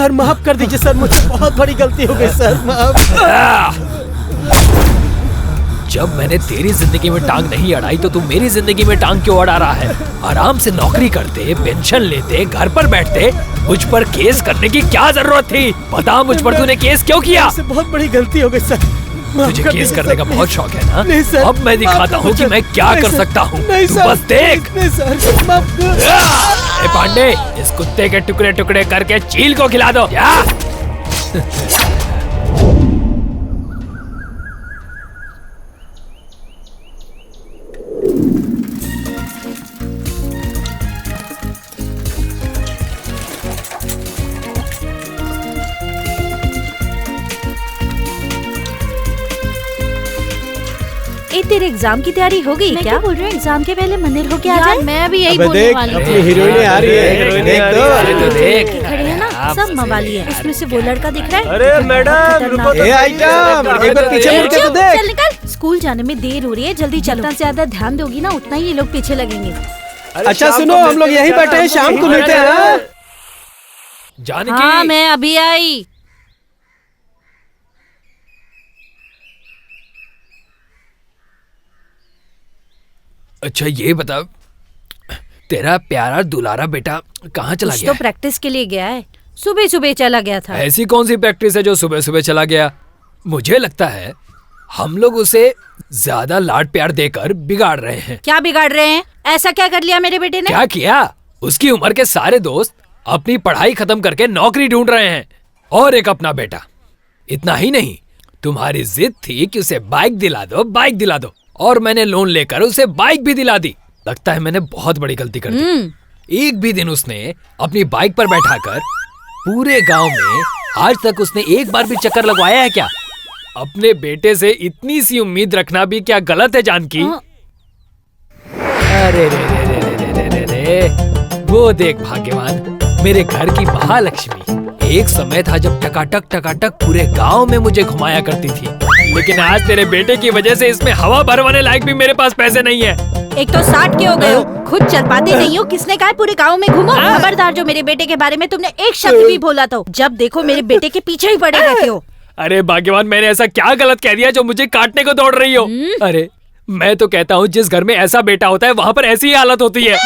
Sir माफ कर दीजिए सर, मुझसे बहुत बड़ी गलती हो गई सर, माफ। जब मैंने तेरी जिंदगी में टांग नहीं अड़ाई तो तू मेरी जिंदगी में टांग क्यों अड़ा रहा है? आराम से नौकरी करते, पेंशन लेते, घर पर बैठते, मुझ पर केस करने की क्या जरूरत थी? बता, मुझ पर तूने केस क्यों किया? मुझसे बहुत बड़ी गलती हो गई सर। तुझे केस करने का बहुत शौक है ना? नहीं सर, अब मैं दिखाता हूँ कि मैं क्या कर सकता हूँ। तू बस देख। नहीं सर, माफ। ए पांडे, इस कुत्ते के टुकड़े टुकड़े करके चील को खिला दो। क्या? तेरे एग्जाम की तैयारी हो गई क्या? बोल रहे हो एग्जाम के पहले मंदिर होके आ जाए। मैं भी यही बोलने वाली हूँ। अपनी हीरोइन आ रही है, देख खड़े हैं ना, सब मवाली है। इसमें से वो लड़का दिख रहा है। अरे मैडम रुको, आइटम एक बार पीछे मुड़ के तो देख। चल निकल, स्कूल जाने में देर हो रही है, जल्दी चलो। जितना ज्यादा ध्यान दोगी ना उतना ही ये लोग पीछे लगेंगे। अच्छा सुनो, हम लोग यहीं बैठे हैं, शाम को मिलते हैं। जानकी, हाँ मैं अभी आई। अच्छा ये बता, तेरा प्यारा दुलारा बेटा कहाँ चला गया? तो प्रैक्टिस के लिए गया है, सुबह सुबह चला गया था। ऐसी कौन सी प्रैक्टिस है जो सुबह सुबह चला गया? मुझे लगता है हम लोग उसे ज्यादा लाड प्यार देकर बिगाड़ रहे हैं। क्या बिगाड़ रहे हैं? ऐसा क्या कर लिया मेरे बेटे ने? क्या किया? उसकी उम्र के सारे दोस्त अपनी पढ़ाई खत्म करके नौकरी ढूंढ रहे हैं, और एक अपना बेटा। इतना ही नहीं, तुम्हारी जिद थी कि उसे बाइक दिला दो, बाइक दिला दो, और मैंने लोन लेकर उसे बाइक भी दिला दी। लगता है मैंने बहुत बड़ी गलती कर दी। एक भी दिन उसने अपनी बाइक पर बैठाकर पूरे गांव में आज तक उसने एक बार भी चक्कर लगवाया है क्या? अपने बेटे से इतनी सी उम्मीद रखना भी क्या गलत है जानकी? अरे रे रे रे रे रे रे रे, वो देख भाग्यवान, मेरे घर की महालक्ष्मी। एक समय था जब टकाटक पूरे गांव में मुझे घुमाया करती थी, लेकिन आज तेरे बेटे की वजह से इसमें हवा भरवाने लायक भी मेरे पास पैसे नहीं है। एक तो 60 के हो गए हो, खुद चल पाते नहीं हो, किसने कहा पूरे गांव में घूमो? खबरदार, जो मेरे बेटे के बारे में तुमने एक शब्द भी बोला तो जब देखो मेरे बेटे के पीछे ही पड़े रहते हो। अरे भाग्यवान, मैंने ऐसा क्या गलत कह दिया जो मुझे काटने को दौड़ रही हो? अरे मैं तो कहता हूँ जिस घर में ऐसा बेटा होता है वहाँ पर ऐसी ही हालत होती है।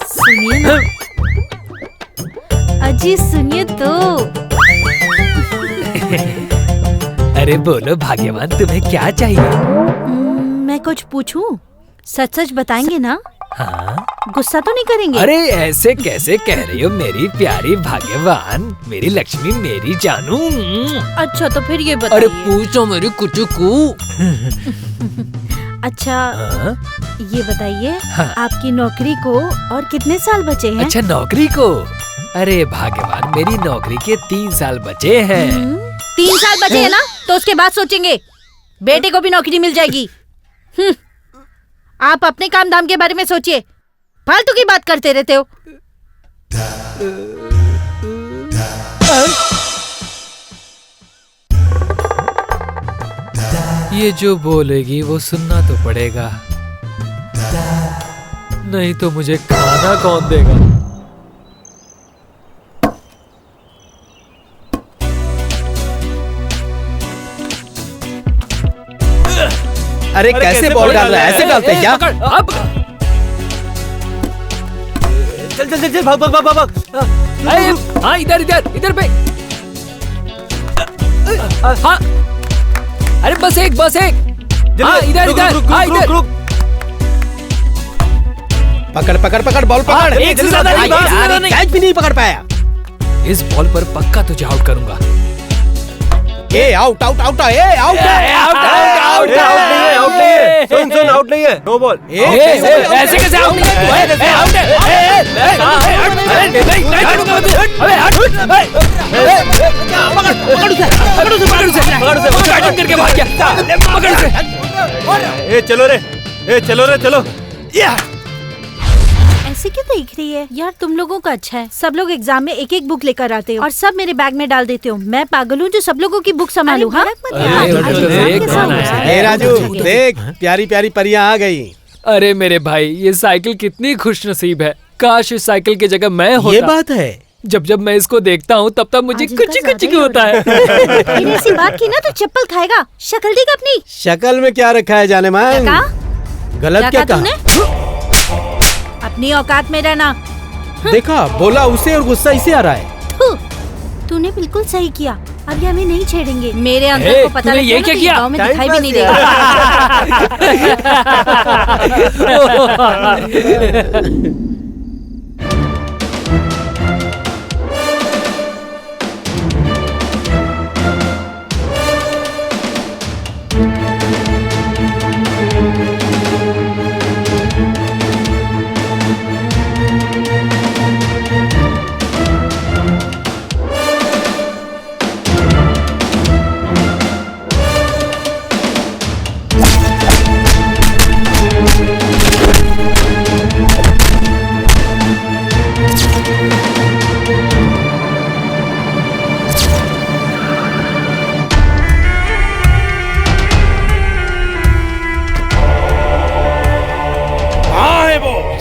सुनिए ना अजी, सुनिए तो। अरे बोलो भाग्यवान, तुम्हें क्या चाहिए? मैं कुछ पूछूं? सच सच बताएंगे ना? हाँ? गुस्सा तो नहीं करेंगे? अरे ऐसे कैसे कह रही हो मेरी प्यारी भाग्यवान, मेरी लक्ष्मी, मेरी जानू। अच्छा तो फिर ये बताइए। अरे पूछो मेरी कुचुकू। अच्छा हाँ? ये बताइए, हाँ? आपकी नौकरी को और कितने साल बचे हैं? अच्छा नौकरी को? अरे भाग्यवान, मेरी नौकरी के 3 साल बचे हैं। 3 साल बचे हैं ना, तो उसके बाद सोचेंगे। बेटे को भी नौकरी मिल जाएगी। आप अपने काम धाम के बारे में सोचिए, फालतू की बात करते रहते हो। ये जो बोलेगी वो सुनना तो पड़ेगा, नहीं तो मुझे खाना कौन देगा? अरे कैसे बॉल डाल रहा है? ऐसे डालते हैं क्या? अब चल चल चल, भाग भाग भाग भाग। हाँ इधर इधर इधर पे। हाँ अरे बस एक हाँ इधर इधर, हाँ इधर। पकड़ पकड़ पकड़, बॉल पकड़। एक से ज्यादा नहीं, कैच भी नहीं पकड़ पाया। इस बॉल पर पक्का तुझे आउट करूंगा। ए आउट आउट आउट, ए आउट आउट आउट नहीं है, आउट नहीं है। सुन आउट नहीं है, नो बॉल। ऐसे कैसे आउट नहीं है? आउट है। चलो रे चलो। ऐसे क्यों देख रही है यार? तुम लोगों का अच्छा है, सब लोग एग्जाम में एक एक बुक लेकर आते हो और सब मेरे बैग में डाल देते हो। मैं पागल हूँ जो सब लोगों की बुक संभालूं? हाँ राजू देख, प्यारी प्यारी परियां आ गई। अरे मेरे भाई, ये साइकिल कितनी खुशनसीब है। काश इस साइकिल की जगह मैं होता। ये बात है। जब जब मैं इसको देखता हूँ तब तब मुझे आज इनका कुछ ज्यादा कुछ ही हो होता है। फिर ऐसी बात की ना तो चप्पल खाएगा। शक्ल देख अपनी। शक्ल में क्या रखा है जाने मान? क्या गलत क्या तूने? कहा? अपनी औकात में रहना। देखा, बोला उसे और गुस्सा इसे आ रहा है। थू, तूने बिल्कुल सही किया। अब ये हमें नहीं छेड़ेंगे। मेरे अंकल ए, को पता तूने लग ये गया ना क्या तो किया? गाँव में टाइम दिखाई भी पास नहीं देगा।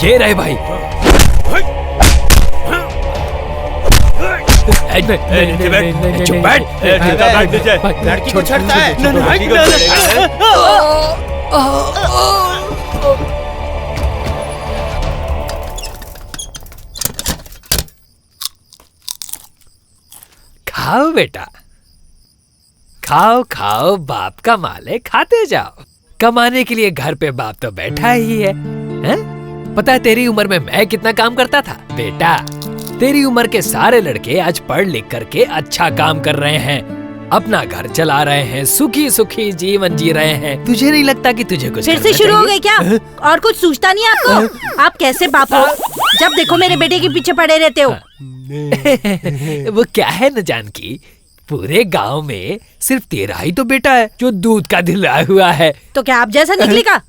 ये रहे भाई। चुप बैठ। लड़की को छेड़ता है। खाओ बेटा, खाओ खाओ, बाप का माल है, खाते जाओ। कमाने के लिए घर पे बाप तो बैठा ही है, हैं? पता है तेरी उम्र में मैं कितना काम करता था? बेटा, तेरी उम्र के सारे लड़के आज पढ़ लिख करके अच्छा काम कर रहे हैं, अपना घर चला रहे हैं, सुखी सुखी जीवन जी रहे हैं। तुझे नहीं लगता कि तुझे कुछ फिर से शुरू हो गए क्या? और कुछ सूझता नहीं आपको? आप कैसे बाप हो? जब देखो मेरे बेटे के पीछे पड़े रहते हो। वो क्या है न जानकी, पूरे गांव में सिर्फ तेरा ही तो बेटा है जो दूध का दिलाया हुआ है। तो क्या आप जैसा निकलेगा?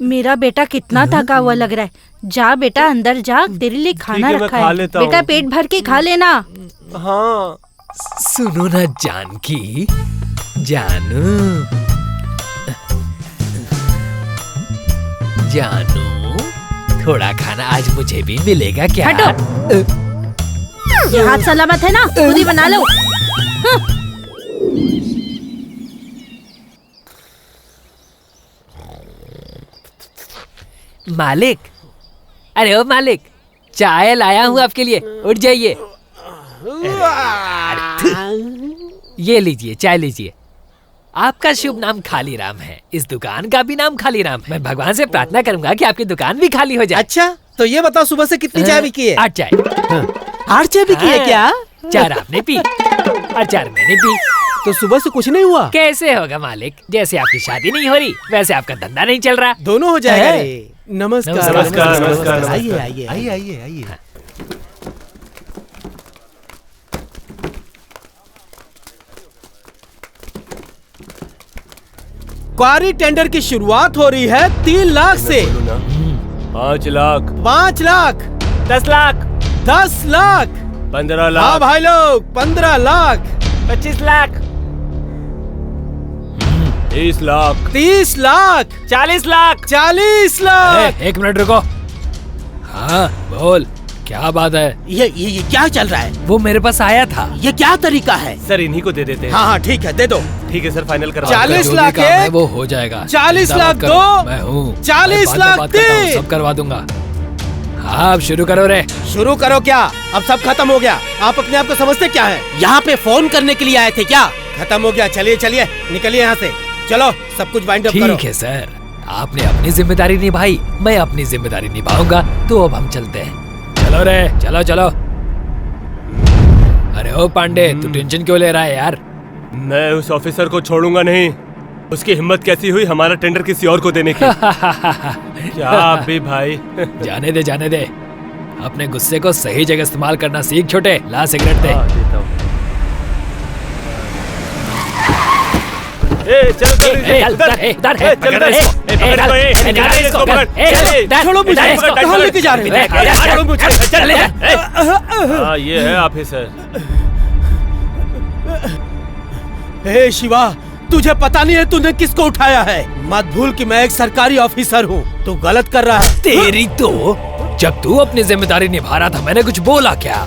मेरा बेटा कितना थका हुआ लग रहा है। जा बेटा अंदर जा, तेरे लिए खाना रखा है। बेटा पेट भर के खा लेना। हाँ। सुनो ना जानकी, जानू, जानू, थोड़ा खाना आज मुझे भी मिलेगा क्या? हटो। ये हाथ सलामत है ना? खुद ही बना लो। मालिक, अरे ओ मालिक, चाय लाया हूँ आपके लिए, उठ जाइए। ये लीजिए, चाय लीजिए। आपका शुभ नाम खाली राम है, इस दुकान का भी नाम खाली राम है। मैं भगवान से प्रार्थना करूंगा कि आपकी दुकान भी खाली हो जाए। अच्छा, तो ये बताओ सुबह से कितनी चाय बिकी है? 8 चाय। 8 चाय बिकी है क्या? 4 आपने पी और 4 मैंने पी। तो सुबह से कुछ नहीं हुआ? कैसे होगा मालिक? जैसे आपकी शादी नहीं हो रही वैसे आपका धंधा नहीं चल रहा। दोनों हो जाएगा है? रे। नमस्कार। नमस्कार, नमस्कार। आइए आइए आइए आइए आइए। क्वारी टेंडर की शुरुआत हो रही है 3 लाख से। 5 लाख, 5 लाख, 10 लाख, 10 लाख, 15 हाँ लाख, भाई लोग, 15 लाख, 25 लाख, 30 लाख, 30 लाख, 40 लाख। 40 लाख। एक मिनट रुको। हाँ बोल, क्या बात है? ये क्या चल रहा है? वो मेरे पास आया था। ये क्या तरीका है? सर इन्हीं को दे देते हैं। हाँ हाँ ठीक है, दे दो। ठीक है सर, फाइनल करवा। 40 जो भी लाख काम है एक, वो हो जाएगा। 40 चिंता लाख मत करो, दो, मैं हूँ। 40 मैं बाद में लाख बात करता हूँ, तीन। सब करवा दूंगा। हाँ अब शुरू करो रे। शुरू करो क्या? अब सब खत्म हो गया। आप अपने आप को समझते क्या है? यहाँ पे फोन करने के लिए आए थे क्या? खत्म हो गया। चलिए चलिए, निकलिए यहाँ से। चलो सब कुछ बाइंड अप करो। ठीक है सर, आपने अपनी जिम्मेदारी निभाई, मैं अपनी जिम्मेदारी निभाऊंगा। तो अब हम चलते हैं। चलो रे, चलो चलो। अरे ओ पांडे, तू टेंशन क्यों ले रहा है यार? मैं उस ऑफिसर को छोड़ूंगा नहीं। उसकी हिम्मत कैसी हुई हमारा टेंडर किसी और को देने की? क्या आप भी भाई। जाने दे जाने दे, अपने गुस्से को सही जगह इस्तेमाल करना सीख छोटे। ला सिगरेट दे। देता हूँ। चलो चल, इधर है। पकड़ इसको, पकड़ इसको, निकाल इसको, पकड़। छोड़ो मुझे, कहाँ लेके जा रहे हो? छोड़ो मुझे। हाँ ये है ऑफिसर। हे शिवा, तुझे पता नहीं है तूने किसको उठाया है? मत भूल कि मैं एक सरकारी ऑफिसर हूँ। तू गलत कर रहा है। तेरी तो जब तू अपनी जिम्मेदारी निभा रहा था मैंने कुछ बोला क्या?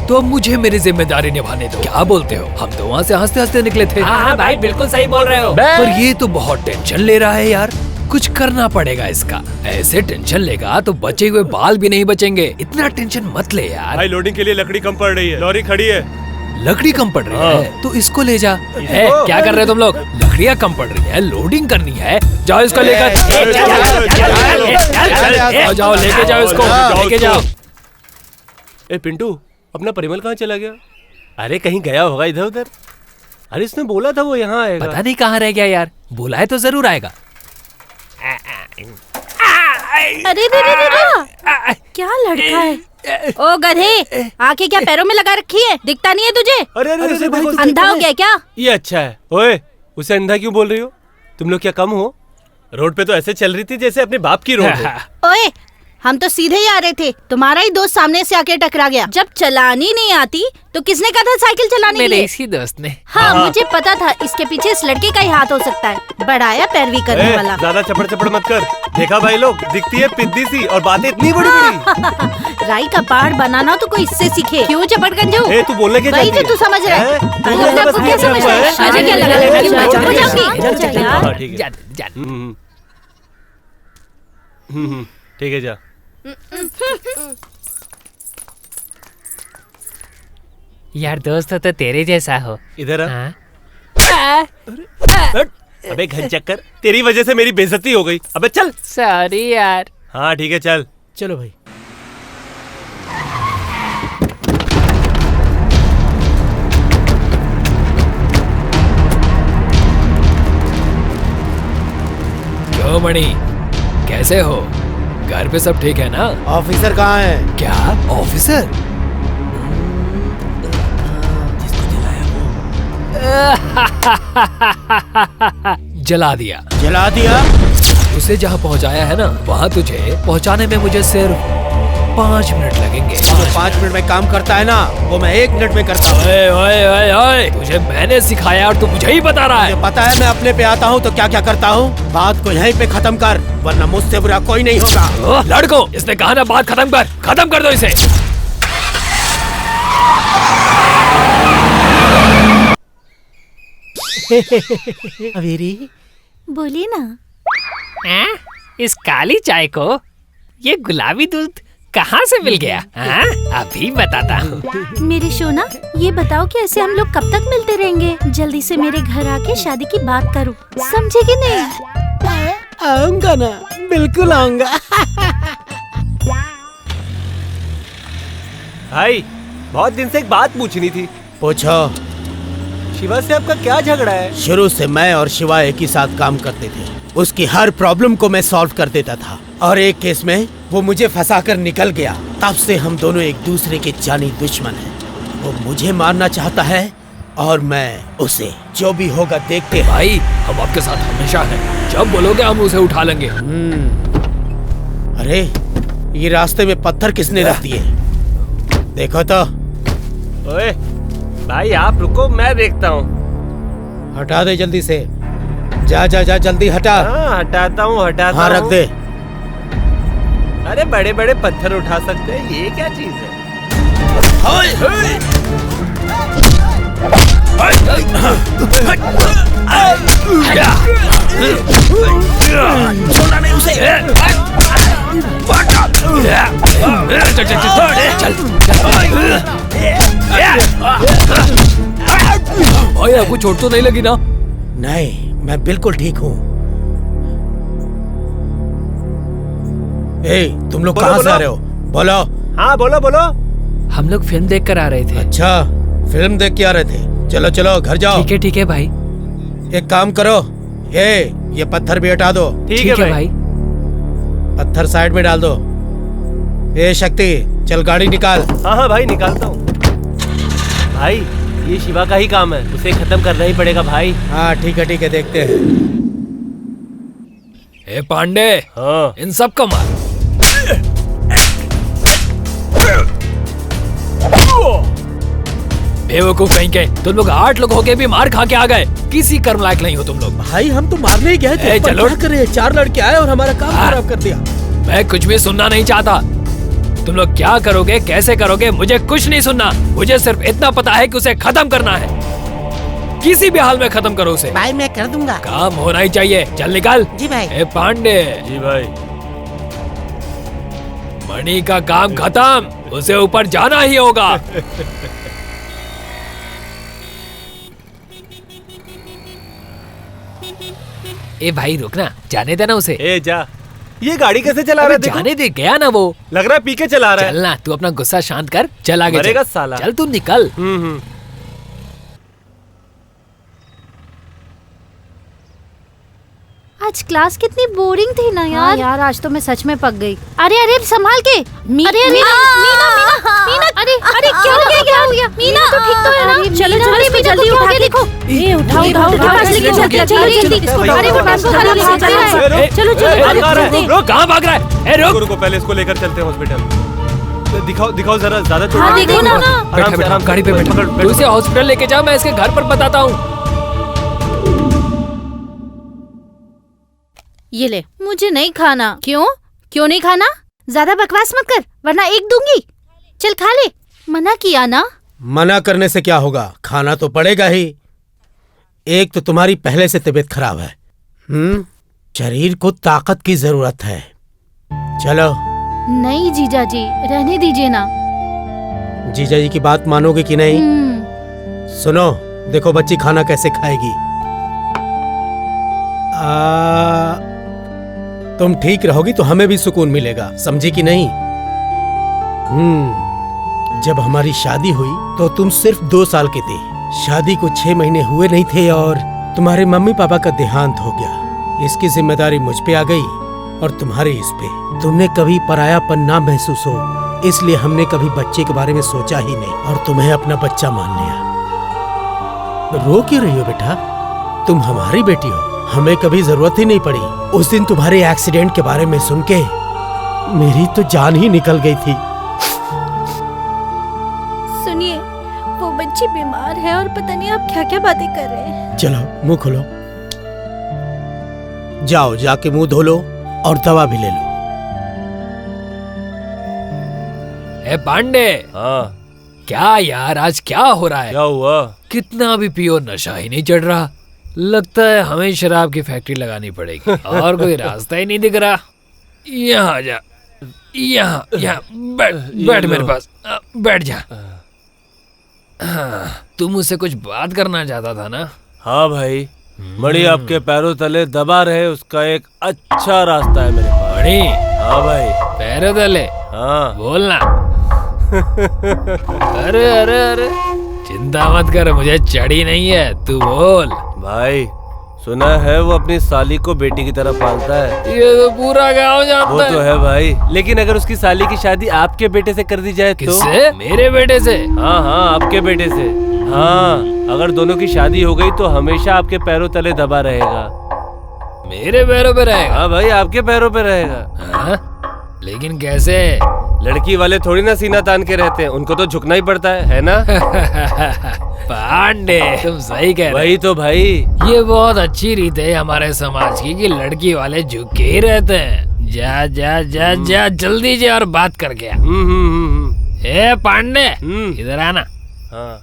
तो अब मुझे मेरी जिम्मेदारी निभाने दो। क्या बोलते हो? हम तो वहाँ से हंसते हंसते निकले थे। हाँ भाई बिल्कुल सही बोल रहे हो। पर ये तो बहुत टेंशन ले रहा है यार। कुछ करना पड़ेगा इसका। ऐसे टेंशन लेगा तो बचे हुए बाल भी नहीं बचेंगे। इतना टेंशन मत ले यार। भाई लोडिंग के लिए लकड़ी कम पड़ रही है, लॉरी खड़ी है। लकड़ी कम पड़ रही है तो इसको ले जा। क्या कर रहे हो तुम लोग? लकड़ियाँ कम पड़ रही है, लोडिंग करनी है। जाओ इसको लेकर। जाओ लेके जाओ इसको, लेके जाओ। ए पिंटू, अपना परिमल कहाँ चला गया? अरे कहीं गया होगा इधर उधर। अरे इसने बोला था वो यहाँ आएगा। पता नहीं कहाँ रह गया यार। बोला है तो जरूर आएगा। अरे रे रे रे रे, क्या लड़का है? ओ गधे, आंखें क्या पैरों में लगा रखी है? दिखता नहीं है तुझे? अरे अंधा हो गया क्या? ये अच्छा है। ओए, उसे अंधा क्यों बोल रही हो? तुम लोग क्या कम हो? रोड पे तो ऐसे चल रही थी जैसे अपने बाप की रोड हो। ओए, हम तो सीधे ही आ रहे थे, तुम्हारा ही दोस्त सामने से आके टकरा गया। जब चलानी नहीं आती तो किसने कहा था साइकिल चलाने के लिए? मेरे इसी दोस्त ने। हाँ, मुझे पता था इसके पीछे इस लड़के का ही हाथ हो सकता है, बढ़ाया पैरवी करने वाला। ज्यादा चपड़ चपड़ मत कर। देखा भाई लोग, दिखती है पिद्दी सी और बातें इतनी बड़ी बड़ी। राई का पहाड़ बनाना तो कोई इससे सीखे। क्यों चपड़ गंजू? ए, तू बोलने के वही जो तू समझ रहा है। अपने आप को क्या समझ रहा है? मुझे क्या लगा हो जाऊंगी? ठीक है जा। यार दोस्त हो तो तेरे जैसा हो। इधर आ। हाँ? अबे घन चक्कर, तेरी वजह से मेरी बेइज्जती हो गई। अबे चल। सॉरी यार। हाँ ठीक है चल। चलो भाई। क्यों मणि, कैसे हो? घर पे सब ठीक है ना? ऑफिसर कहाँ है? क्या ऑफिसर? जला दिया। जला दिया? उसे जहाँ पहुँचाया है ना वहाँ तुझे पहुँचाने में मुझे सिर्फ 5 मिनट लगेंगे। जो 5 मिनट में काम करता है ना वो मैं 1 मिनट में करता हूँ। ओए ओए ओए ओए, तुझे मैंने सिखाया और तू मुझे ही बता रहा है। मुझे पता है मैं अपने पे आता हूँ तो क्या क्या करता हूँ। बात को यहीं पे खत्म कर वरना मुझसे बुरा कोई नहीं होगा। लड़को, इसने कहा ना बात खत्म कर दो इसे। अवेरी बोलिए ना। हाँ? इस काली चाय को ये गुलाबी दूध कहाँ से मिल गया? हाँ? अभी बताता हूँ। मेरी सोना, ये बताओ कि ऐसे हम लोग कब तक मिलते रहेंगे? जल्दी से मेरे घर आके शादी की बात करो, समझे कि नहीं? आऊंगा ना, बिल्कुल आऊंगा। भाई बहुत दिन से एक बात पूछनी थी। पूछो। शिवा से आपका क्या झगड़ा है? शुरू से मैं और शिवा एक ही साथ काम करते थे। उसकी हर प्रॉब्लम को मैं सॉल्व कर देता था और एक केस में वो मुझे फंसाकर निकल गया। तब से हम दोनों एक दूसरे के जानी दुश्मन हैं। वो मुझे मारना चाहता है और मैं उसे। जो भी होगा देखते हैं। भाई हम आपके साथ हमेशा हैं। जब बोलोगे हम उसे उठा लेंगे। अरे ये रास्ते में पत्थर किसने रख दिए? देखो तो। ओए भाई आप रुको, मैं देखता हूँ। हटा दे जल्दी से। जा जा जा जल्दी हटा। हाँ हटाता हूँ। हाँ रख दे। अरे बड़े बड़े पत्थर उठा सकते हैं, ये क्या चीज है? छोड़ना नहीं उसे। भाई आपको चोट तो नहीं लगी ना? नहीं, मैं बिल्कुल ठीक हूँ। ए, तुम लोग कहाँ से आ रहे हो? बोलो। हाँ बोलो बोलो। हम लोग फिल्म देख कर आ रहे थे। अच्छा, फिल्म देख के आ रहे थे। चलो चलो घर जाओ। ठीक है भाई। एक काम करो, ये पत्थर भी हटा दो। ठीक है भाई। पत्थर साइड में डाल दो। ए शक्ति, चल गाड़ी निकाल। हाँ भाई निकालता हूँ। भाई ये शिवा का ही काम है, उसे खत्म करना ही पड़ेगा भाई। हाँ ठीक है देखते हैं। ए पांडे, हाँ इन सब का मार। बेवकूफ कहीं के, तुम लोग 8 लोग होके भी मार खा के आ गए। किसी कर्म लायक नहीं हो तुम लोग। भाई हम तो मारने ही गए थे, ए, पर चलो। क्या करे, 4 लड़के आए और हमारा काम खराब कर दिया। मैं कुछ भी सुनना नहीं चाहता। तुम लोग क्या करोगे, कैसे करोगे, मुझे कुछ नहीं सुनना। मुझे सिर्फ इतना पता है कि उसे खत्म करना है। किसी भी हाल में खत्म करो उसे। भाई मैं कर दूंगा। काम होना ही चाहिए। चल निकल। जी भाई। ए पांडे, जी भाई। मणि का काम खत्म, उसे ऊपर जाना ही होगा। ए भाई रुकना, जाने देना उसे। ए जा, ये गाड़ी कैसे चला रहा अबे है देखो? जाने दे, गया ना वो। लग रहा है पी के चला रहा है। चलना, तू अपना गुस्सा शांत कर, चल आगे मरेगा चल। साला। चल तू निकल। आज क्लास कितनी बोरिंग थी ना यार। यार आज तो मैं सच में पक गई। अरे अरे संभाल के। अरे अरे मीना अरे अरे क्या हो गया मीना तो ठीक तो है ना। चलो जल्दी में जल्दी उठा के देखो। ये उठाओ चलो जल्दी। अरे वो बस चलो चलो। रुक, कहाँ भाग रहा है? ए रुक। रुको, पहले इसको लेकर चलते हैं हॉस्पिटल। दिखाओ जरा, ज्यादा चोट हाँ, नहीं देखो है। ना। आराम से, आराम से। गाड़ी पे बैठ। पकड़, तू इसे हॉस्पिटल लेके जा, मैं इसके घर पर बताता हूँ। ये ले, मुझे नहीं खाना। क्यों नहीं खाना? ज्यादा बकवास मत कर वरना एक दूंगी। चल खा ले, मना किया ना। मना करने से क्या होगा, खाना तो पड़ेगा ही। एक तो तुम्हारी पहले से तबीयत खराब है। शरीर को ताकत की जरूरत है। चलो। नहीं जीजा जी, रहने दीजिए ना। जीजा जी की बात मानोगे कि नहीं? सुनो, देखो बच्ची खाना कैसे खाएगी। तुम ठीक रहोगी तो हमें भी सुकून मिलेगा, समझी कि नहीं? जब हमारी शादी हुई तो तुम सिर्फ 2 साल के थे। शादी को 6 महीने हुए नहीं थे और तुम्हारे मम्मी पापा का देहांत हो गया। इसकी जिम्मेदारी मुझ पे आ गई और तुम्हारे इस पे। तुमने कभी परायापन ना महसूस हो, इसलिए हमने कभी बच्चे के बारे में सोचा ही नहीं और तुम्हें अपना बच्चा मान लिया। रो क्यों रही हो बेटा? तुम हमारी बेटी हो, हमें कभी जरूरत ही नहीं पड़ी। उस दिन तुम्हारे एक्सीडेंट के बारे में सुन के मेरी तो जान ही निकल गई थी। सुनिए, वो बच्ची बीमार है और पता नहीं आप क्या क्या बातें कर रहे हैं। चलो मुंह खोलो, जाओ जाके मुंह धो लो और दवा भी ले लो। ए पांडे, हाँ, क्या यार आज क्या हो रहा है? क्या हुआ? कितना भी पियो नशा ही नहीं चढ़ रहा। लगता है हमें शराब की फैक्ट्री लगानी पड़ेगी और कोई रास्ता ही नहीं दिख रहा। यहाँ जा, यहाँ बैठ मेरे पास, बैठ जा। तुम मुझसे कुछ बात करना चाहता था ना? हाँ भाई, मणि आपके पैरों तले दबा रहे, उसका एक अच्छा रास्ता है मेरे पास। मणि? हाँ भाई। पैरों तले? हाँ, बोलना। अरे अरे अरे, चिंता मत कर, मुझे चढ़ी नहीं है, तू बोल। भाई सुना है वो अपनी साली को बेटी की तरह पालता है। ये तो पूरा गांव जानता वो तो है भाई, लेकिन अगर उसकी साली की शादी आपके बेटे से कर दी जाए तो? किससे? मेरे बेटे से? हाँ हाँ, आपके बेटे से। हाँ, अगर दोनों की शादी हो गई तो हमेशा आपके पैरों तले दबा रहेगा। मेरे पैरों पे रहेगा? हाँ भाई, आपके पैरों पे रहेगा। हाँ? लेकिन कैसे? लड़की वाले थोड़ी ना सीना तान के रहते हैं, उनको तो झुकना ही पड़ता है ना? पांडे, तुम सही कह रहे हो। वही तो भाई, ये बहुत अच्छी रीत है हमारे समाज की कि लड़की वाले झुके ही रहते हैं। जा जा जा जा, जल्दी जा और बात कर गया। ए पांडे, इधर आना। हाँ।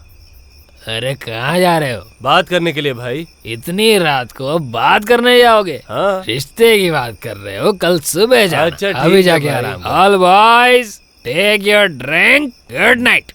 अरे कहाँ जा रहे हो? बात करने के लिए भाई। इतनी रात को बात करने जाओगे? हाँ। रिश्ते की बात कर रहे हो, कल सुबह जाना। अच्छा, ठीक अभी है जाके भाई। आराम। All boys take your drink, good night.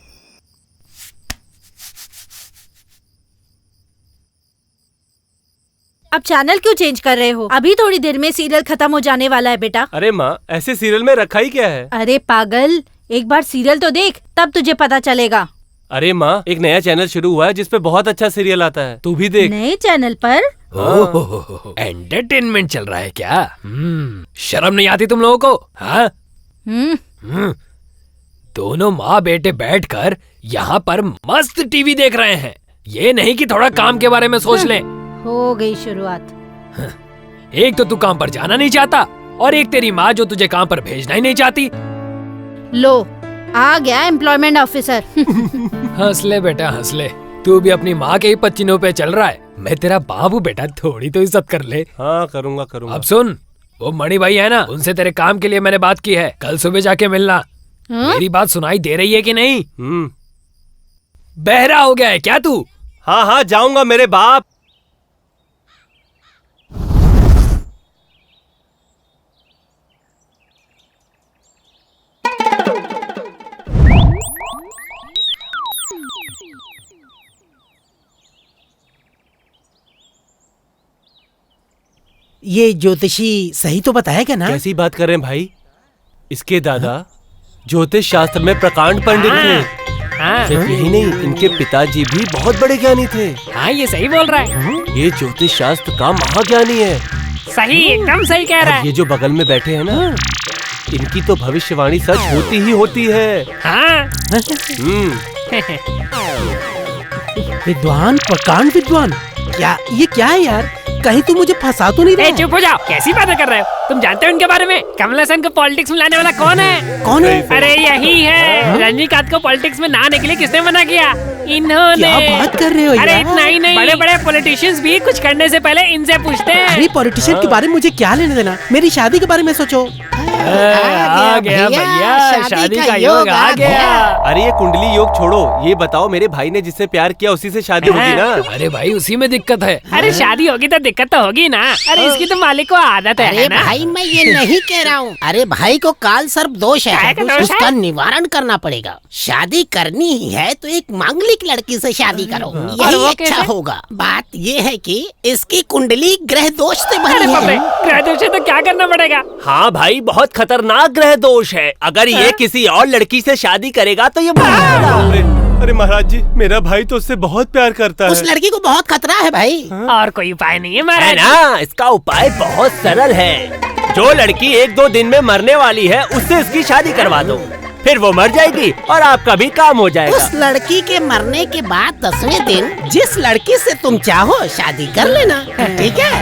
अब चैनल क्यों चेंज कर रहे हो? अभी थोड़ी देर में सीरियल खत्म हो जाने वाला है बेटा। अरे माँ, ऐसे सीरियल में रखा ही क्या है? अरे पागल, एक बार सीरियल तो देख, तब तुझे पता चलेगा। अरे माँ, एक नया चैनल शुरू हुआ है जिसपे बहुत अच्छा सीरियल आता है, तू भी देख। नए चैनल पर? एंटरटेनमेंट चल रहा है क्या? शर्म नहीं आती तुम लोगों को? हाँ? दोनों माँ बेटे बैठकर यहाँ पर मस्त टीवी देख रहे हैं। ये नहीं कि थोड़ा काम के बारे में सोच लें। हो गई शुरुआत। एक तो तू काम पर जाना नहीं चाहता और एक तेरी माँ जो तुझे काम पर भेजना ही नहीं चाहती। लो, आ गया एम्प्लॉयमेंट ऑफिसर। हंस ले बेटा हंस ले, तू भी अपनी माँ के ही पच्चीनों पे चल रहा है। मैं तेरा बाबू बेटा, थोड़ी तो इज्जत कर ले। हाँ करूँगा करूँगा। अब सुन, वो मणि भाई है ना, उनसे तेरे काम के लिए मैंने बात की है, कल सुबह जाके मिलना। मेरी बात सुनाई दे रही है कि नहीं? बहरा हो गया है क्या तू? हाँ हाँ जाऊंगा मेरे बाप। ये ज्योतिषी सही तो बताएगा ना? कैसी बात कर रहे हैं भाई? इसके दादा ज्योतिष शास्त्र में प्रकांड पंडित थे। हाँ सिर्फ यही नहीं, इनके पिताजी भी बहुत बड़े ज्ञानी थे। हाँ, ये सही बोल रहा है। ये ज्योतिष शास्त्र का महाज्ञानी है। सही, एकदम सही कह रहा और है। ये जो बगल में बैठे हैं ना, इनकी तो भविष्यवाणी सच होती ही होती है। हाँ। विद्वान, प्रकांड विद्वान, क्या ये क्या है यार? कहीं तू मुझे फंसा तो नहीं ए, रहा? चुप हो जाओ, कैसी बातें कर रहे हो? तुम जानते हो इनके बारे में? कमल हसन को पॉलिटिक्स में लाने वाला कौन है? कौन है? अरे यही है। रजनीकांत को पॉलिटिक्स में ना आने के लिए किसने मना किया? इन्होंने। क्या बात कर रहे हो अरे यार? इतना ही नहीं, बड़े बड़े पॉलिटिशियंस भी कुछ करने से पहले इनसे पूछते हैं। अरे पॉलिटिशियन के बारे में मुझे क्या लेने देना? मेरी शादी के बारे में सोचो। आ गया भैया, शादी का योग आ गया। अरे ये कुंडली योग छोड़ो, ये बताओ मेरे भाई ने जिससे प्यार किया उसी से शादी होगी ना? अरे भाई उसी में दिक्कत है। अरे शादी होगी तो दिक्कत तो होगी ना। अरे इसकी तो मालिक को आदत है अरे ना? भाई मैं ये नहीं कह रहा हूँ। अरे भाई को काल सर्प दोष काय है, का दोष उसका है? निवारण करना पड़ेगा। शादी करनी ही है तो एक मांगलिक लड़की से शादी करो, और यही वो अच्छा कैसे? होगा। बात ये है कि इसकी कुंडली ग्रह दोष से अरे भरी बाप रे, है। ग्रह दोष है तो क्या करना पड़ेगा? हाँ भाई, बहुत खतरनाक ग्रह दोष है। अगर ये किसी और लड़की से शादी करेगा तो ये अरे महाराज जी, मेरा भाई तो उससे बहुत प्यार करता उस लड़की को बहुत खतरा है भाई। और कोई उपाय नहीं है है महाराज? ना? इसका उपाय बहुत सरल है। जो लड़की 1-2 दिन में मरने वाली है, उससे इसकी शादी करवा दो, फिर वो मर जाएगी और आपका भी काम हो जाएगा। उस लड़की के मरने के बाद 10वें दिन जिस लड़की से तुम चाहो शादी कर लेना, ठीक है?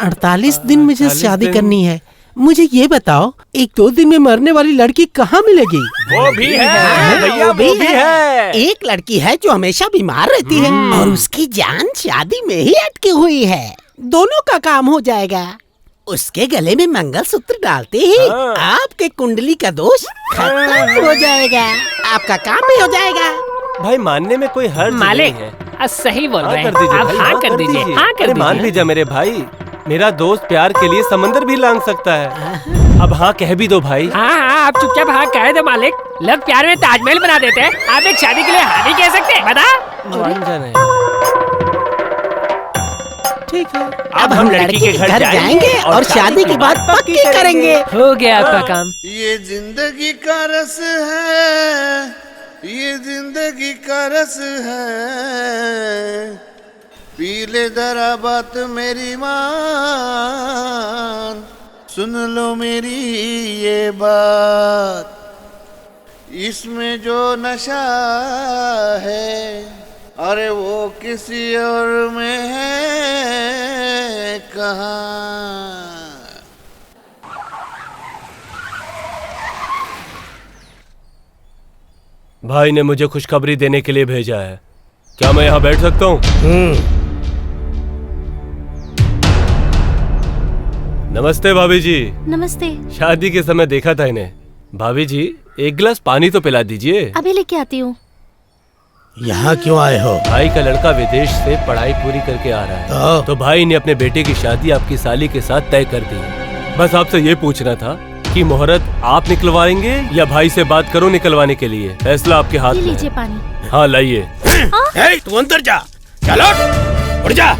48 दिन मुझे 48 शादी दिन? करनी है। मुझे ये बताओ, 1-2 दिन में मरने वाली लड़की कहाँ मिलेगी? वो भी है भैया, वो भी है। एक लड़की है जो हमेशा बीमार रहती है और उसकी जान शादी में ही अटकी हुई है। दोनों का काम हो जाएगा। उसके गले में मंगलसूत्र डालते ही हाँ। आपके कुंडली का दोष खत्म हो जाएगा, आपका काम भी हो जाएगा। भाई मानने में कोई हर्ज मालिक नहीं है। सही बोल हाँ रहे कर हैं दीजिए आप। भाई, हाँ कर दीजिए, हाँ कर अरे मान दीजिए। लीजिए मेरे भाई, मेरा दोस्त प्यार के लिए समंदर भी लांग सकता है। अब हाँ कह भी दो भाई। हाँ हाँ, आप चुपचाप हाँ कह दो मालिक। लोग प्यार में ताजमहल बना देते हैं, आप एक शादी के लिए हाँ नहीं कह सकते? बता। मान जाने। ठीक है। अब हम लड़की के घर जाएंगे और शादी की बात पक्की करेंगे। हो गया आपका काम। ये जिंदगी का रस है, ये जिंदगी का रस है। पीले जरा बात मेरी मान, सुन लो मेरी ये बात। इसमें जो नशा है, अरे वो किसी और में है कहाँ। भाई ने मुझे खुशखबरी देने के लिए भेजा है। क्या मैं यहाँ बैठ सकता हूँ? नमस्ते भाभी जी। नमस्ते। शादी के समय देखा था इन्हें। भाभी जी, एक गिलास पानी तो पिला दीजिए। अभी लेके आती हूँ। यहाँ क्यों आए हो? भाई का लड़का विदेश से पढ़ाई पूरी करके आ रहा है, तो भाई ने अपने बेटे की शादी आपकी साली के साथ तय कर दी। बस आपसे ये पूछना था कि मुहूर्त आप निकलवाएंगे या भाई से बात करो निकलवाने के लिए। फैसला आपके हाथ ये में लीजिए है। पानी। हाँ लाइए। तू अंदर जा, चलो उठ जा।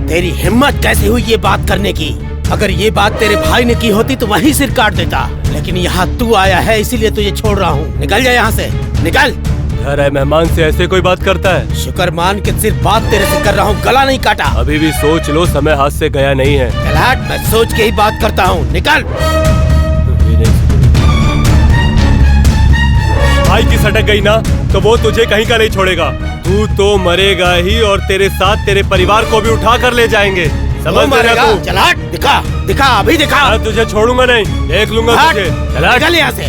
तेरी हिम्मत कैसे हुई ये बात करने की? अगर ये बात तेरे भाई ने की होती तो वहीं सिर काट देता, लेकिन यहाँ तू आया है इसीलिए तुझे छोड़ रहा हूँ। निकल जा यहाँ से, निकल। घर आए मेहमान से ऐसे कोई बात करता है? शुक्र मान के सिर्फ बात तेरे से कर रहा हूँ, गला नहीं काटा। अभी भी सोच लो, समय हाथ से गया नहीं है। चल हट, मैं सोच के ही बात करता हूँ, निकल। भाई की सटक गई ना तो वो तुझे कहीं का नहीं छोड़ेगा। तू तो मरेगा ही और तेरे साथ तेरे परिवार को भी उठा कर ले जाएंगे। समझ मरेगा? तू? चल हट, दिखा दिखा, अभी दिखा। तुझे छोड़ूंगा नहीं, देख लूंगा हट, तुझे। चल हट। निकल यहाँ से।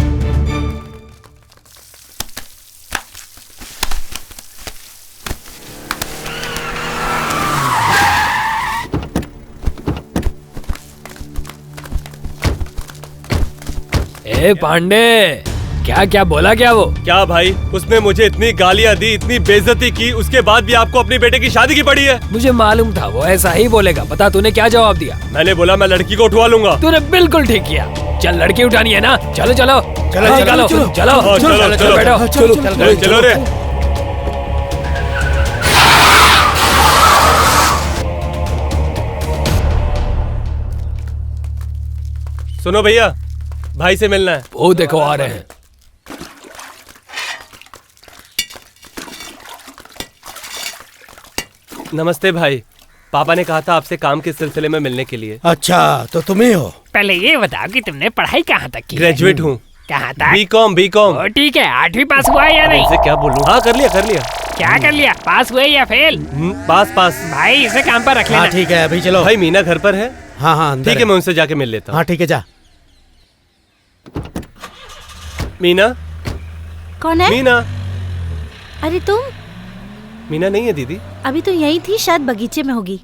ए पांडे, क्या क्या बोला क्या वो? क्या भाई, उसने मुझे इतनी गालियां दी, इतनी बेइज्जती की, उसके बाद भी आपको अपनी बेटे की शादी की पड़ी है? मुझे मालूम था वो ऐसा ही बोलेगा। बता तूने क्या जवाब दिया? मैंने बोला मैं लड़की को उठवा लूंगा। तूने बिल्कुल ठीक किया। चल लड़की उठानी है ना, चलो चलो चलो, चलो चलो, चलो चलो बैठो। चलो रे। सुनो भैया, भाई से मिलना है। वो देखो आ रहे हैं। नमस्ते भाई, पापा ने कहा था आपसे काम के सिलसिले में मिलने के लिए। अच्छा, तो तुम्ही हो? पहले ये बताओ कि तुमने पढ़ाई कहाँ तक की है? ग्रेजुएट हूँ। कहाँ तक? बीकॉम। ओ, ठीक है, 8वीं पास हुआ है या नहीं? इसे क्या बोलूं? हाँ कर लिया। क्या कर लिया? पास हुए या फेल? पास। भाई इसे काम पर रख हाँ लेना। ठीक है, अभी चलो। भाई मीना घर पर है? हाँ अंदर ठीक है, मैं उनसे जाके मिल लेता हूँ। हाँ ठीक है, जा। मीना। कौन है? मीना। अरे तुम? मीना नहीं है दीदी? अभी तो यही थी, शायद बगीचे में होगी।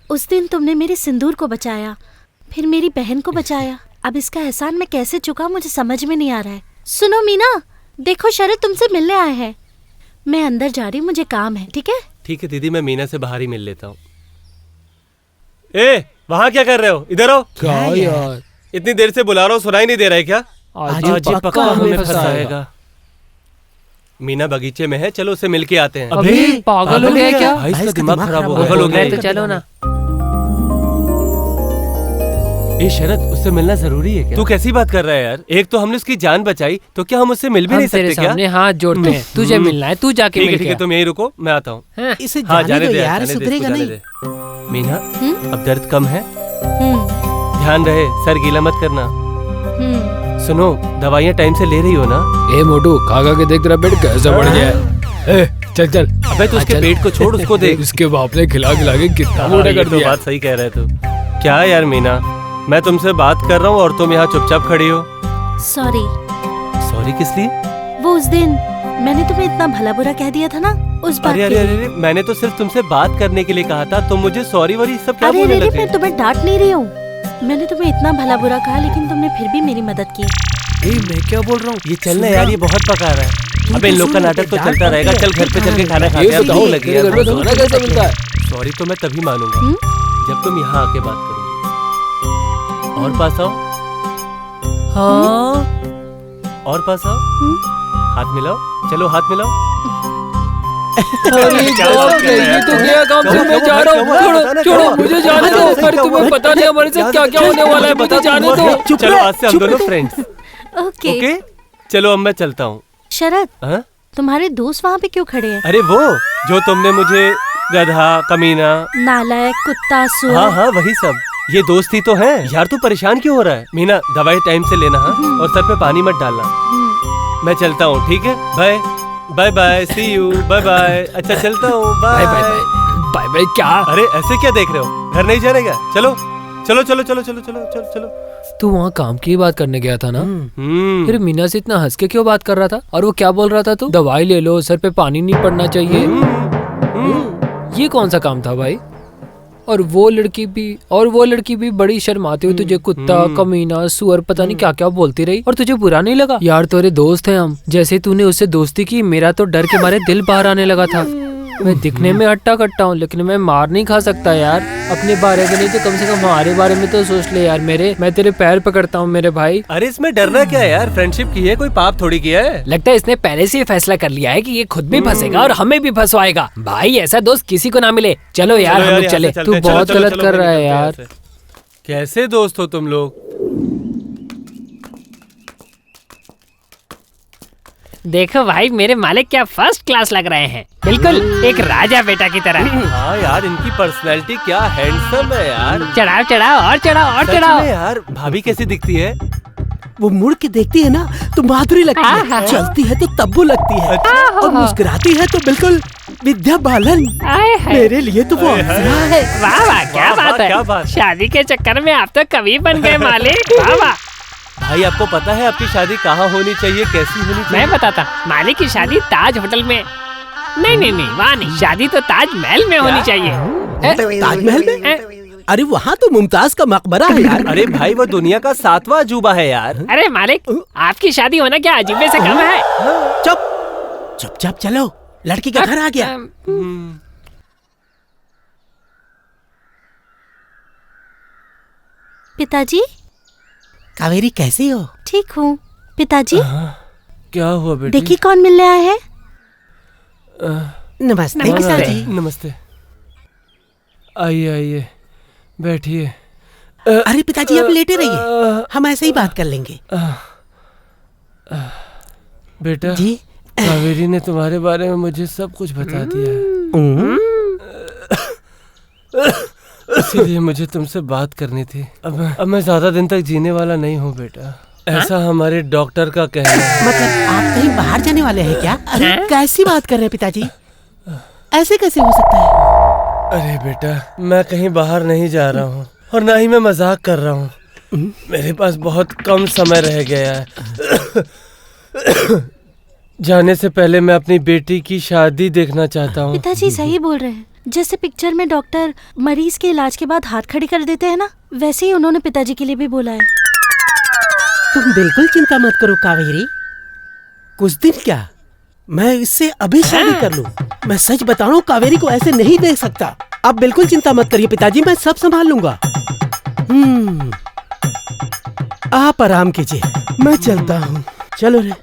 उस दिन तुमने मेरे सिंदूर को बचाया, फिर मेरी बहन को बचाया। अब इसका एहसान मैं कैसे चुका, मुझे समझ में नहीं आ रहा है। सुनो मीना, देखो शरद तुमसे मिलने आए हैं। मैं अंदर जा रही हूँ, मुझे काम है। ठीक है? ठीक है दीदी, मैं मीना से बाहर ही मिल लेता हूँ। ए, वहाँ क्या कर रहे हो? इधर आओ। क्या यार, इतनी देर से बुला रहा हूँ, सुनाई नहीं दे रहा है क्या? आज ये पक्का हमें फंसाएगा। मीना बगीचे में है, चलो उसे मिल के आते हैं। अबे पागल हो गया क्या? भाई इसका दिमाग खराब हो पागल हो गया। गया। तो चलो ना। ए शरद, उससे मिलना जरूरी है क्या? तू कैसी बात कर रहा है यार? एक तो हमने उसकी जान बचाई, तो क्या हम उससे मिल भी हम नहीं तेरे सकते क्या? सामने हाथ जोड़ते हैं, तुझे मिलना है, तू जाके ठीक मिल है, के आ। तुम यहीं रुको, मैं आता हूँ। इसे हाँ जाने दो दे यार, जाने दे, सुधरेगा इसको जाने नहीं। दे। मीना, हम्म? अब दर्द कम है? हम्म। ध्यान रहे, सर गीला मत करना। सुनो, दवाइयाँ टाइम से ले रही हो ना? ए मोटू, खा के देख तेरा पेट कैसा बढ़ गया है। ए चल। अबे तो उसके पेट को छोड़, उसको देख। उसके बाप ने खिला के कितना हाँ, मोटा ये कर तो दिया। बात सही कह रहे तू। क्या यार मीना, मैं तुमसे बात कर रहा हूँ और तुम यहाँ चुपचाप खड़ी हो। सॉरी। सॉरी किस लिए? वो उस दिन मैंने तुम्हें इतना भला बुरा कह दिया था ना, उस बात अरे के अरे लिए। अरे, मैंने तो सिर्फ तुमसे बात करने के लिए कहा था, तुम मुझे सॉरी वॉरी सब क्या अरे बोलने अरे, लगे? मैं तुम्हें डांट नहीं रही हूँ। मैंने तुम्हें इतना भला बुरा कहा, लेकिन तुमने फिर भी मेरी मदद की। मैं क्या बोल रहा हूँ? ये चलना यार, ये बहुत पका रहा है। अबे इन लोग का नाटक तो चलता रहेगा। चल घर पे चल के खाना खाते हैं। भूख लगी है। तेरे घर में सोना कैसे मिलता है? सॉरी तो मैं तभी मानूंगा जब तुम यहाँ आके बात करोगे। और पास आओ। हाँ और पास आओ। हाथ मिलाओ, चलो हाथ मिलाओ। अरे बाप रे, ये तो गया काम से। मैं जा रहा हूँ, छोड़ो मुझे जाने दो। पर तुम्हें पता नहीं हमारे साथ क्या क्या होने वाला है, मुझे जाने दो। चलो आज से हम दोनों फ्रेंड्स। ओके। ओके, चलो अब मैं चलता हूँ। शरद, हाँ? तुम्हारे दोस्त वहाँ पे क्यों खड़े हैं? अरे वो जो तुमने मुझे गधा, कमीना, नालायक, कुत्ता, सुअर। हाँ हाँ वही सब, ये दोस्त ही तो हैं। यार तू परेशान क्यों हो रहा है? मीना दवाई टाइम से लेना, हाँ? और सर पे पानी मत डालना। मैं चलता हूँ, ठीक है? Bye bye bye, see you, bye bye. अच्छा चलता हूँ, bye bye bye bye bye. क्या? अरे ऐसे क्या देख रहे हो? घर नहीं जाएगा? चलो चलो चलो चलो चलो चलो चलो चलो। तू वहाँ काम की बात करने गया था ना? फिर मीना से इतना हंस के क्यों बात कर रहा था? और वो क्या बोल रहा था? तू दवाई ले लो, सर पे पानी नहीं पड़ना चाहिए। ये कौन सा काम था भाई? और वो लड़की भी बड़ी शर्माती हुई तुझे कुत्ता, कमीना, सुअर, पता नहीं क्या क्या बोलती रही। और तुझे बुरा नहीं लगा? यार तेरे दोस्त हैं हम। जैसे तूने उससे दोस्ती की, मेरा तो डर के मारे दिल बाहर आने लगा था। मैं दिखने में हट्टा कट्टा हूँ, लेकिन मैं मार नहीं खा सकता यार। अपने बारे में नहीं तो कम से कम हमारे बारे में तो सोच ले यार। मैं तेरे पैर पकड़ता हूँ मेरे भाई। अरे इसमें डरना क्या है यार? फ्रेंडशिप की है, कोई पाप थोड़ी किया है। लगता है इसने पहले से ही फैसला कर लिया है कि ये खुद भी फंसेगा और हमें भी फंसवाएगा। भाई ऐसा दोस्त किसी को ना मिले। चलो यार हम लोग चले। तू बहुत गलत कर रहा है यार। कैसे दोस्त हो तुम लोग? देखो भाई, मेरे मालिक क्या फर्स्ट क्लास लग रहे हैं, बिल्कुल एक राजा बेटा की तरह। हाँ यार, इनकी पर्सनैलिटी क्या हैंडसम है यार। चढ़ाओ चढ़ाओ और चढ़ाओ और सच चढ़ाओ। में यार, भाभी कैसी दिखती है? वो मुड़ के देखती है ना तो माधुरी लगती है, चलती है तो तब्बू लगती है, और मुस्कुराती है तो बिल्कुल विद्या बालन। आए हाय। मेरे लिए तो वो अप्सरा है। वाह वाह, क्या वाह, बात है। क्या बात। शादी के चक्कर में आप तो कवि बन गए मालिक। वाह वाह। भाई आपको पता है आपकी शादी कहाँ होनी चाहिए, कैसी होनी चाहिए? मैं बताता, मालिक की शादी ताज होटल में। नहीं नहीं नहीं, वहाँ नहीं, शादी तो ताजमहल में होनी चाहिए। ताजमहल में? अरे वहाँ तो मुमताज का मकबरा है यार। अरे भाई वो दुनिया का 7वां अजूबा है यार। अरे मालिक, आपकी शादी होना क्या अजीबे से कम है। चुप चुपचाप चलो, लड़की का घर आ गया। पिताजी। कावेरी कैसी हो? ठीक हूँ पिताजी। क्या हुआ बेटी? देखिए कौन मिलने आया है। नमस्ते पिताजी। नमस्ते। आइए आइए, बैठिए। अरे पिताजी आप लेटे रहिए, हम ऐसे ही बात कर लेंगे। बेटा जी। कावेरी ने तुम्हारे बारे में मुझे सब कुछ बता दिया है, इसीलिए मुझे तुमसे बात करनी थी। अब मैं ज्यादा दिन तक जीने वाला नहीं हूँ बेटा, ऐसा हमारे डॉक्टर का कहना है। मतलब आप कहीं बाहर जाने वाले हैं क्या? अरे कैसी बात कर रहे हैं पिताजी, ऐसे कैसे हो सकता है? अरे बेटा मैं कहीं बाहर नहीं जा रहा हूँ और ना ही मैं मजाक कर रहा हूँ। मेरे पास बहुत कम समय रह गया है। जाने से पहले मैं अपनी बेटी की शादी देखना चाहता हूँ। पिताजी सही बोल रहे हैं, जैसे पिक्चर में डॉक्टर मरीज के इलाज के बाद हाथ खड़ी कर देते हैं ना, वैसे ही उन्होंने पिताजी के लिए भी बोला है। तुम बिल्कुल चिंता मत करो कावेरी, कुछ दिन क्या मैं इससे अभी शादी कर लूं। मैं सच बता रहा हूँ, कावेरी को ऐसे नहीं देख सकता। आप बिल्कुल चिंता मत करिए पिताजी, मैं सब संभाल लूंगा। आप आराम कीजिए, मैं चलता हूँ। चलो रे।